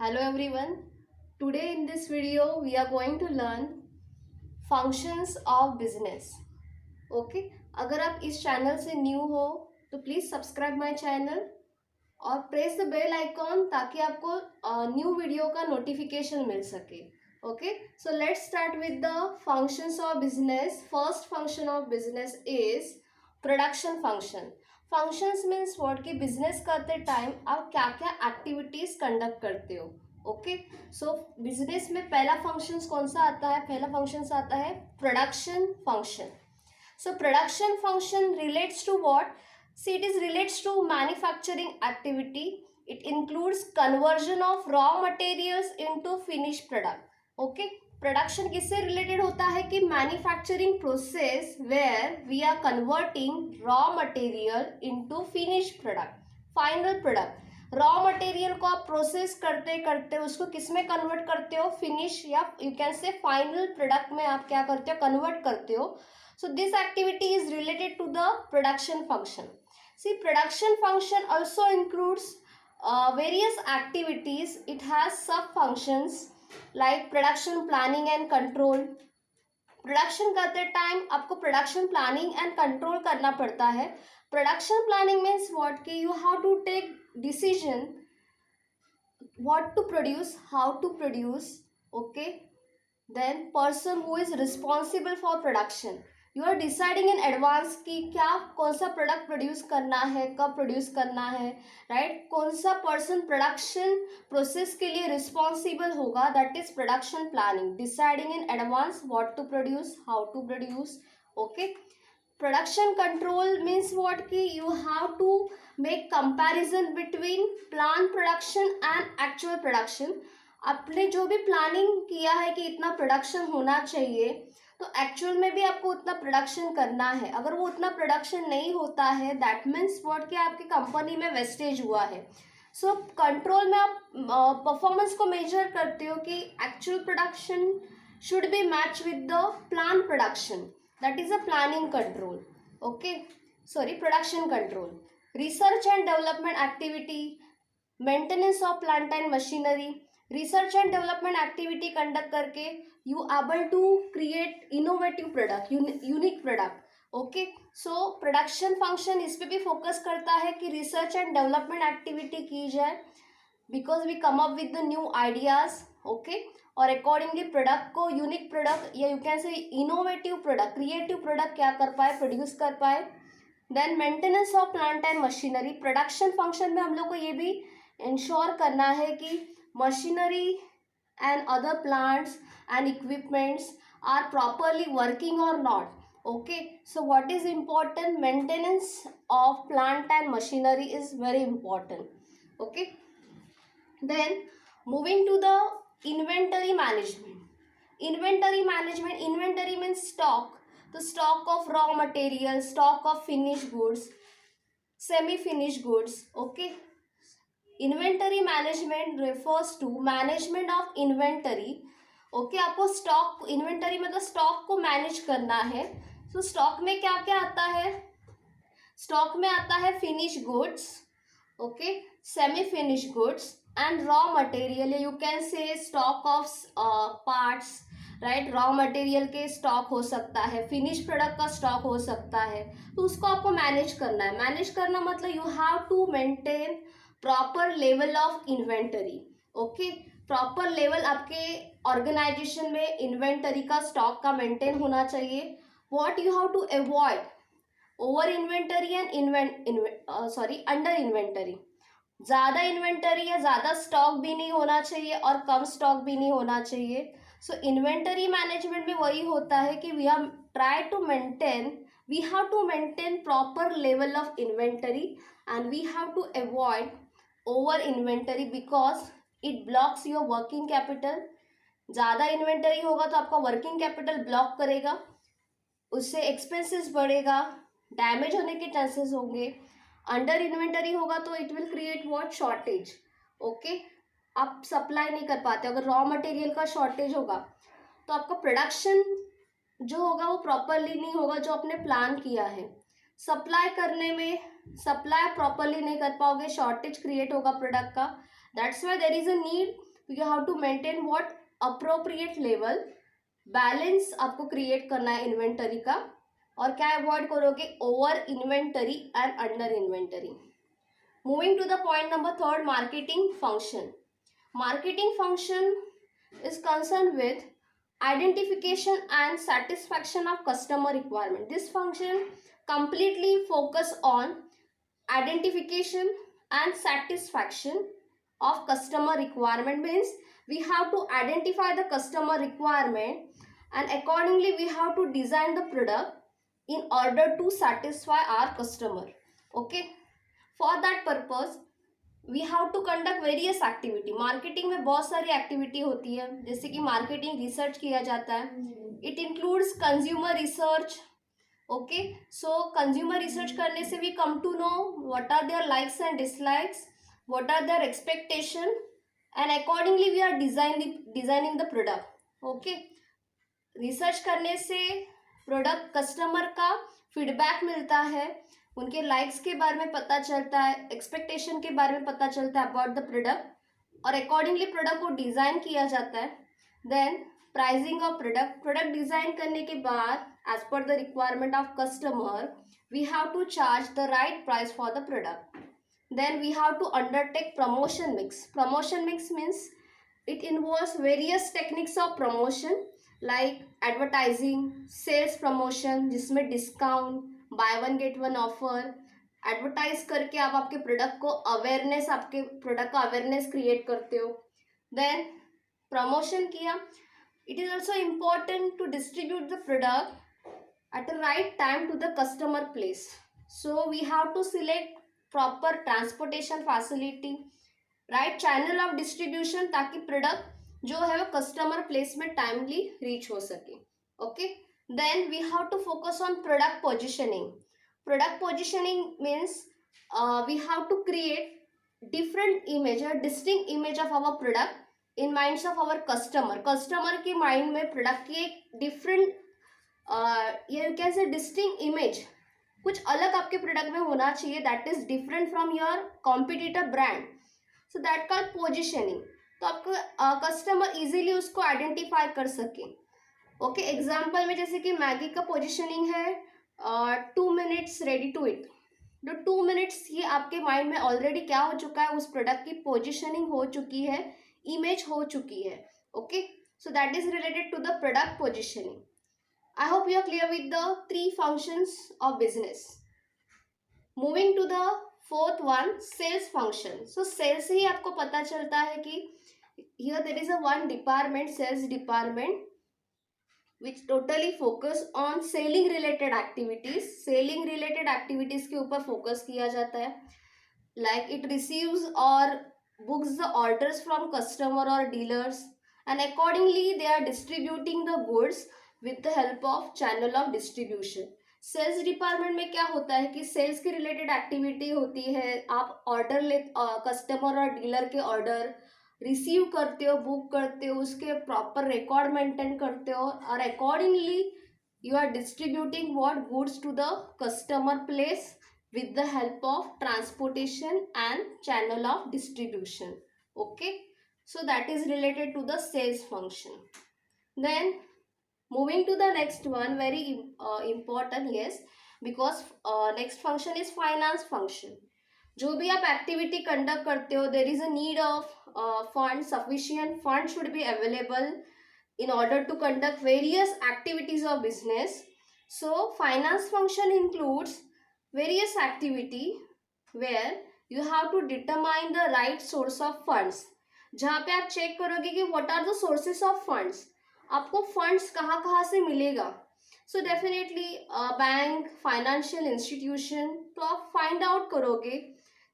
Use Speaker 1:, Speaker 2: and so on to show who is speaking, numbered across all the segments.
Speaker 1: Hello everyone. Today in this video we are going to learn functions of business. Okay? अगर आप इस channel से new हो तो प्लीज़ सब्सक्राइब माय चैनल और प्रेस द बेल आइकॉन ताकि आपको न्यू वीडियो का नोटिफिकेशन मिल सके. Okay? So let's start with the functions of business. First function of business is production function. Functions means word की business करते time आप क्या क्या एक्टिविटीज कंडक्ट करते हो. ओके, सो बिजनेस में पहला फंक्शंस कौन सा आता है? पहला फंक्शंस आता है production function. So production function relates to what? See it is relates to manufacturing activity. It includes conversion of raw materials into finish product. Okay, production किससे रिलेटेड होता है कि manufacturing process where we are converting raw material into finish product, final product. Raw material को आप process करते करते उसको किस में कन्वर्ट करते हो? फिनिश या you can say final product में आप क्या करते हो? कन्वर्ट करते हो. So this activity is related to the production function. See production function also includes various activities. It has sub functions like production planning and control. Production करते time आपको production planning and control करना पड़ता है. Production planning means what कि you have to take decision what to produce, how to produce. Okay, then person who is responsible for production, you are deciding in advance कि क्या कौन सा product produce करना है, कब प्रोड्यूस करना है, राइट? कौन सा पर्सन प्रोडक्शन प्रोसेस के लिए रिस्पॉन्सिबल होगा, that is production planning. Deciding in advance what to produce, how to produce. Okay, production control means what कि you have to make comparison between plan production and actual production. आपने जो भी planning किया है कि इतना production होना चाहिए तो एक्चुअल में भी आपको उतना प्रोडक्शन करना है. अगर वो उतना प्रोडक्शन नहीं होता है दैट मीन्स व्हाट कि आपकी कंपनी में वेस्टेज हुआ है. सो कंट्रोल में आप परफॉर्मेंस को मेजर करते हो कि actual production should be match with the plan production. That is a planning control. Okay, sorry, production control. Research and development activity, maintenance of plant and machinery. Research and development activity conduct करके you able to create innovative product, unique product. Okay, so production function इस पे भी focus करता है कि research and development activity की जाए because we come up with the new ideas. Okay, और अकॉर्डिंगली प्रोडक्ट को यूनिक प्रोडक्ट या you can say innovative product, creative product क्या कर पाए? प्रोड्यूस कर पाए. Then maintenance of plant and machinery. Production function में हम लोग को ये भी इंश्योर करना है कि machinery and other plants and equipments are properly working or not. Okay, so what is important? Maintenance of plant and machinery is very important. Okay, then moving to the inventory management. Inventory means stock. The stock of raw material, stock of finished goods, semi finished goods. Okay, inventory management refers to management of inventory. Okay, आपको stock, inventory मतलब stock को manage करना है. सो stock में क्या क्या आता है? स्टॉक में आता है finish goods, okay, semi finish goods and raw material. You can से stock of parts, right? Raw material के स्टॉक हो सकता है, फिनिश प्रोडक्ट का स्टॉक हो सकता है. तो उसको आपको मैनेज करना है. मैनेज करना मतलब you have to maintain proper level of inventory. Okay, proper level आपके ऑर्गेनाइजेशन में इन्वेंटरी का, स्टॉक का मेंटेन होना चाहिए. What you have to avoid? Over inventory and under inventory. ज़्यादा इन्वेंटरी या ज़्यादा स्टॉक भी नहीं होना चाहिए और कम स्टॉक भी नहीं होना चाहिए. सो इन्वेंटरी मैनेजमेंट में वही होता है कि we have try to maintain, we have to maintain proper level of inventory and we have to avoid over inventory because it blocks your working capital. ज़्यादा इन्वेंटरी होगा तो आपका वर्किंग कैपिटल ब्लॉक करेगा, उससे एक्सपेंसेस बढ़ेगा, damage होने के chances होंगे. अंडर इन्वेंटरी होगा तो it will create what? Shortage. Okay, आप सप्लाई नहीं कर पाते. अगर रॉ मटेरियल का शॉर्टेज होगा तो आपका प्रोडक्शन जो होगा वो प्रॉपरली नहीं होगा जो आपने प्लान किया है. सप्लाई करने में सप्लाई प्रॉपरली नहीं कर पाओगे, शॉर्टेज क्रिएट होगा प्रोडक्ट का. That's why there is a need you have to maintain what appropriate level, balance आपको क्रिएट करना है इन्वेंटरी का, और क्या अवॉइड करोगे, over inventory and under inventory. Moving to the point number third, marketing function. Marketing function is concerned with identification and satisfaction of customer requirement. This function completely focus on identification and satisfaction of customer requirement. Means we have to identify the customer requirement and accordingly we have to design the product in order to satisfy our customer. Okay, for that purpose we have to conduct various activity. Marketing में बहुत सारी activity होती है, जैसे कि marketing research किया जाता है. It includes consumer research. Okay, so consumer research करने से we come to know what are their likes and dislikes, what are their expectation, and accordingly we are designing the product. Okay, research करने से product customer का feedback मिलता है, उनके likes के बारे में पता चलता है, एक्सपेक्टेशन के बारे में पता चलता है अबाउट द प्रोडक्ट, और अकॉर्डिंगली प्रोडक्ट को डिज़ाइन किया जाता है. Then pricing of product. Product design करने के बाद as per the requirement of customer we have to charge the right price for the product. Then we have to undertake promotion mix. Promotion mix means it involves various techniques of promotion like advertising, sales promotion जिसमें discount, buy one get one offer, advertise करके आप आपके product को awareness, आपके product का awareness create करते हो. Then promotion किया. It is also important to distribute the product at a right time to the customer place. So we have to select proper transportation facility, right channel of distribution, ताकि product जो है वो customer place में timely reach हो सके. Okay, then we have to focus on product positioning. Product positioning means we have to create different image or distinct image of our product in minds of our customer के mind में product की एक different ये कैसे distinct image, कुछ अलग आपके product में होना चाहिए, that is different from your competitor brand. So that called positioning. तो आपको कस्टमर इजीली उसको आइडेंटिफाई कर सके. ओके, एग्जाम्पल में जैसे कि मैगी का पोजिशनिंग है 2 मिनट्स रेडी टू इट. जो 2 मिनट्स ये आपके माइंड में ऑलरेडी क्या हो चुका है, उस प्रोडक्ट की पोजिशनिंग हो चुकी है, इमेज हो चुकी है. Okay, so that is related to the product positioning. I hope you are clear with the 3 functions of business. Moving to the fourth one, sales function. So sales ही आपको पता चलता है कि here there is a one department, sales department, which totally focus on selling related activities. selling related activities के ऊपर focus किया जाता है. like it receives or books the orders from customer or dealers and accordingly they are distributing the goods with the help of channel of distribution. Sales department में क्या होता है कि सेल्स के रिलेटेड एक्टिविटी होती है. आप ऑर्डर ले, कस्टमर और डीलर के ऑर्डर रिसीव करते हो, बुक करते हो, उसके प्रॉपर रिकॉर्ड मेंटेन करते हो, और accordingly you are distributing what goods to the customer place with the help of transportation and channel of distribution. Okay, so that is related to the sales function. Then moving to the next one, very important, yes, because next function is finance function. जो भी आप activity conduct करते हो, there is a need of fund, sufficient fund should be available in order to conduct various activities of business. So finance function includes various activity where you have to determine the right source of funds. जहाँ पे आप check करोगे कि what are the sources of funds, आपको funds कहाँ कहाँ से मिलेगा. So definitely bank, financial institution, तो आप find out करोगे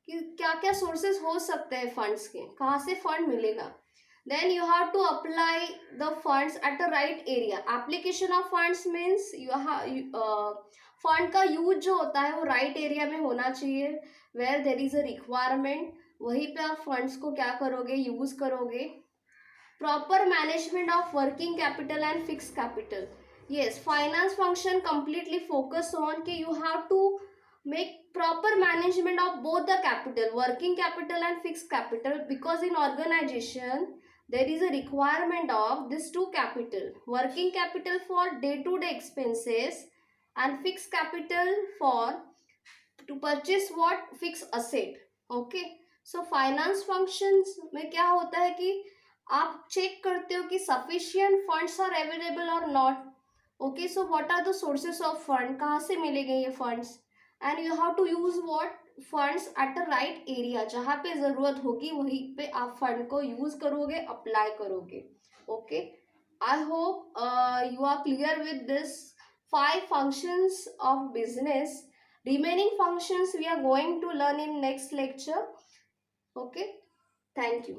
Speaker 1: कि क्या क्या sources हो सकते हैं funds के, कहाँ से fund मिलेगा. Then you have to apply the funds at the right area. Application of funds means you have fund का use जो होता है वो right area में होना चाहिए, where there is a requirement. वहीं पे आप funds को क्या करोगे, use करोगे. Proper management of working capital and fixed capital. Yes, finance function completely focus on कि you have to make proper management of both the capital, working capital and fixed capital, because in organization there is a requirement of this two capital: working capital for day to day expenses and fixed capital for to purchase what, fixed asset. Okay, so finance functions में क्या होता है कि आप check करते हो कि sufficient funds are available और not. Okay, so what are the sources of fund, कहाँ से मिलेंगे ये funds, and you have to use what funds at the right area, जहाँ पे ज़रूरत होगी वहीं पे आप फंड को यूज करोगे, अप्लाई करोगे. Okay, I hope you are clear with this 5 functions of business. Remaining functions we are going to learn in next lecture. Okay, thank you.